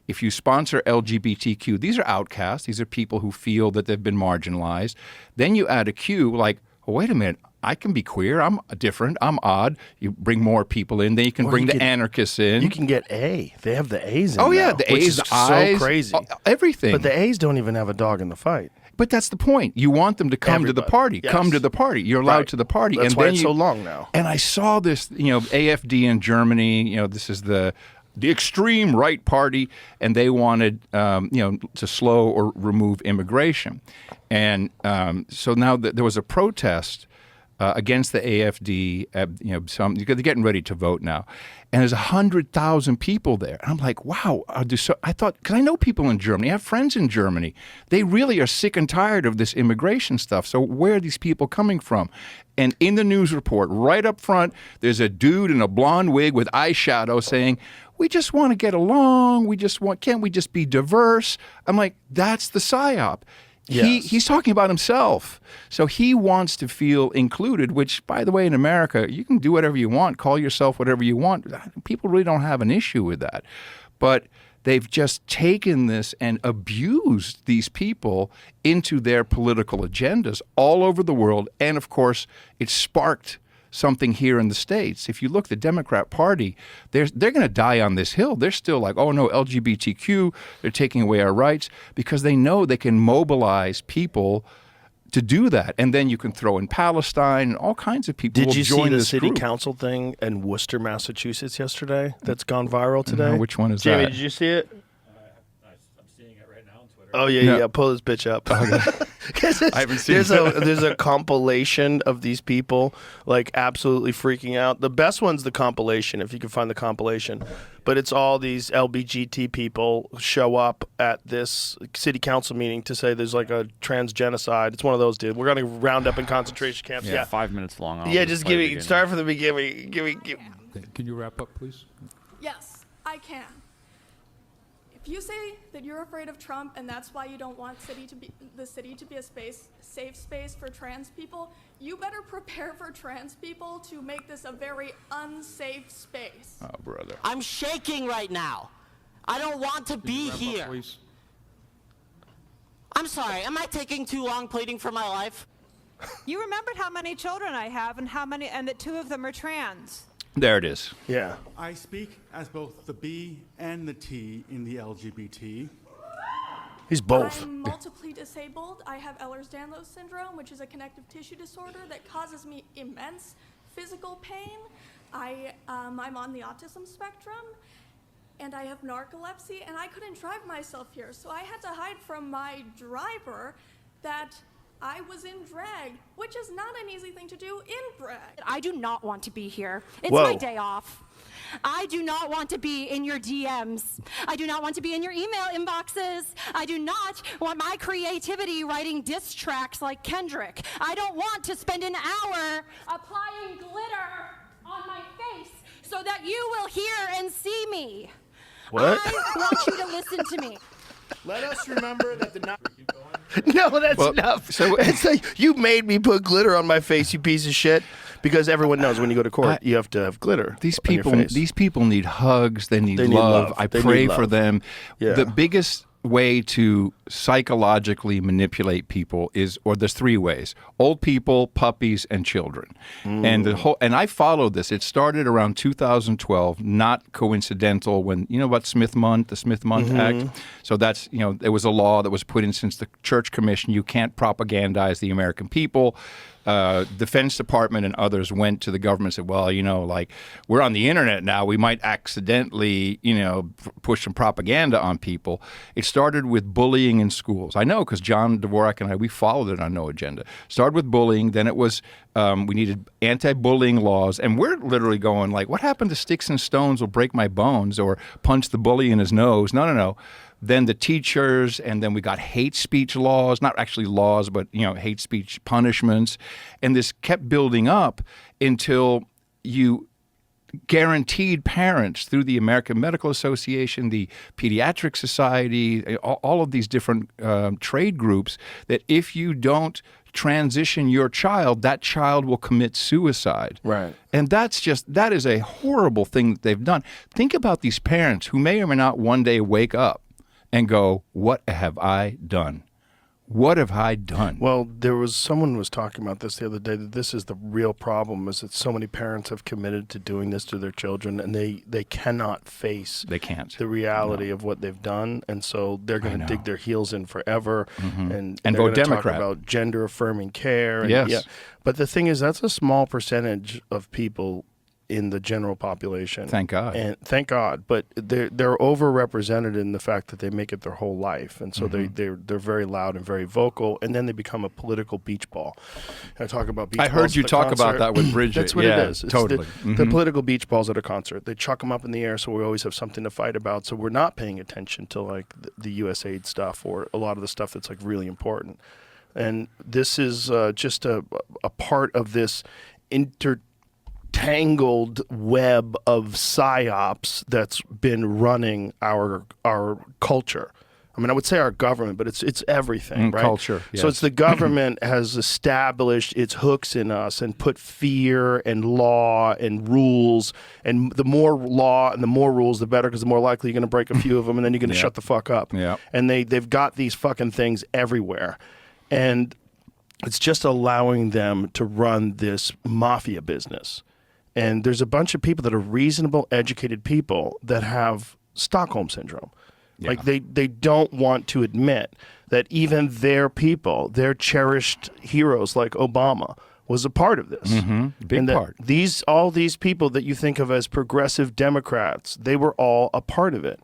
if you sponsor LGBTQ, these are outcasts. These are people who feel that they've been marginalized. Then you add a Q, like, oh, wait a minute, I can be queer. I'm different. I'm odd. You bring more people in. Then you can bring the anarchists in. You can get A. They have the A's in Oh, yeah, now, the which A's, is I's, so crazy. Everything. But the A's don't even have a dog in the fight. But that's the point. You want them to come to the party. Yes. Come to the party. You're allowed to the party. That's and why then it's so long now. And I saw this, AFD in Germany, this is the extreme right party, and they wanted, to slow or remove immigration. And so now there was a protest against the AFD. They're getting ready to vote now, and there's 100,000 people there. And I'm like, wow. I thought, because I know people in Germany, I have friends in Germany. They really are sick and tired of this immigration stuff. So where are these people coming from? And in the news report, right up front, there's a dude in a blonde wig with eyeshadow saying, we just want to get along. Can't we just be diverse? I'm like, that's the PSYOP. Yes. He's talking about himself. So he wants to feel included, which, by the way, in America, you can do whatever you want, call yourself whatever you want. People really don't have an issue with that. But they've just taken this and abused these people into their political agendas all over the world. And, of course, it sparked something here in the States. If you look, the Democrat Party, they're going to die on this hill. They're still like, oh, no, LGBTQ, they're taking away our rights, because they know they can mobilize people to do that. And then you can throw in Palestine, and all kinds of people will join this group. Did you see the city council thing in Worcester, Massachusetts yesterday that's gone viral today? No, which one is Jamie, that? did you see it? I'm seeing it right now on Twitter. Oh, yeah. Pull this bitch up. I haven't seen it. There's a compilation of these people like absolutely freaking out. The best one's the compilation, if you can find the compilation. But it's all these LBGT people show up at this city council meeting to say there's like a trans genocide. It's one of those, dude. We're going to round up in concentration camps. Yeah, 5 minutes long. Just give me, start from the beginning. Can you wrap up, please? Yes, I can. If you say that you're afraid of Trump and that's why you don't want the city to be a safe space for trans people, you better prepare for trans people to make this a very unsafe space. Oh, brother. I'm shaking right now. I don't want to be here. Up, please? I'm sorry, am I taking too long pleading for my life? You remembered how many children I have and that 2 of them are trans. There it is. Yeah. I speak as both the B and the T in the LGBT. He's both. I'm multiply disabled. I have Ehlers-Danlos syndrome, which is a connective tissue disorder that causes me immense physical pain. I'm on the autism spectrum, and I have narcolepsy, and I couldn't drive myself here, so I had to hide from my driver that I was in drag, which is not an easy thing to do in drag. I do not want to be here. It's Whoa. my day off. I do not want to be in your DMs. I do not want to be in your email inboxes. I do not want my creativity writing diss tracks like Kendrick. I don't want to spend an hour applying glitter on my face so that you will hear and see me. What? I want you to listen to me. Let us remember that the No, that's enough. So it's like, you made me put glitter on my face, you piece of shit. Because everyone knows when you go to court, you have to have glitter. These on your people, face. these people need hugs. They need They need love. love. I They pray need for love. them. Yeah. The biggest way to psychologically manipulate people is, or there's 3 ways: old people, puppies, and children. And I followed this. It started around 2012, not coincidental. When about Smith Month, the Smith Month Act. So that's there was a law that was put in since the Church Commission. You can't propagandize the American people. Defense Department and others went to the government and said, well, like, we're on the internet now. We might accidentally, push some propaganda on people. It started with bullying in schools. I know, because John Dvorak and we followed it on No Agenda. Started with bullying. Then it was we needed anti-bullying laws. And we're literally going like, what happened to sticks and stones will break my bones, or punch the bully in his nose? No. Then the teachers, and then we got hate speech laws, not actually laws, but, hate speech punishments. And this kept building up until you guaranteed parents through the American Medical Association, the Pediatric Society, all of these different trade groups, that if you don't transition your child, that child will commit suicide. Right. And that is a horrible thing that they've done. Think about these parents who may or may not one day wake up and go, what have I done? What have I done? Well, someone was talking about this the other day, that this is the real problem, is that so many parents have committed to doing this to their children, and they cannot face the reality of what they've done, and so they're going to dig their heels in forever, and they're vote gonna Democrat. talk about gender affirming care. And, Yes. yeah. But the thing is, that's a small percentage of people in the general population. Thank God. And thank God. But they're overrepresented in the fact that they make it their whole life. And so they're very loud and very vocal, and then they become a political beach ball. I talk about beach balls. I heard you at a talk about concert. that with Bridget. That's what Yeah, it is. It's totally. the political beach balls at a concert. They chuck them up in the air, so we always have something to fight about. So we're not paying attention to like the USAID stuff or a lot of the stuff that's like really important. And this is just a part of this tangled web of psyops that's been running our culture. I mean, I would say our government, but it's everything, right? Culture, yes. So it's the government has established its hooks in us and put fear and law and rules, and the more law and the more rules, the better, because the more likely you're going to break a few of them, and then you're going to shut the fuck up. Yeah. And they've got these fucking things everywhere, and it's just allowing them to run this mafia business. And there's a bunch of people that are reasonable, educated people that have Stockholm Syndrome. Yeah. Like they don't want to admit that even their people, their cherished heroes like Obama, was a part of this. Big and that part. all these people that you think of as progressive Democrats, they were all a part of it.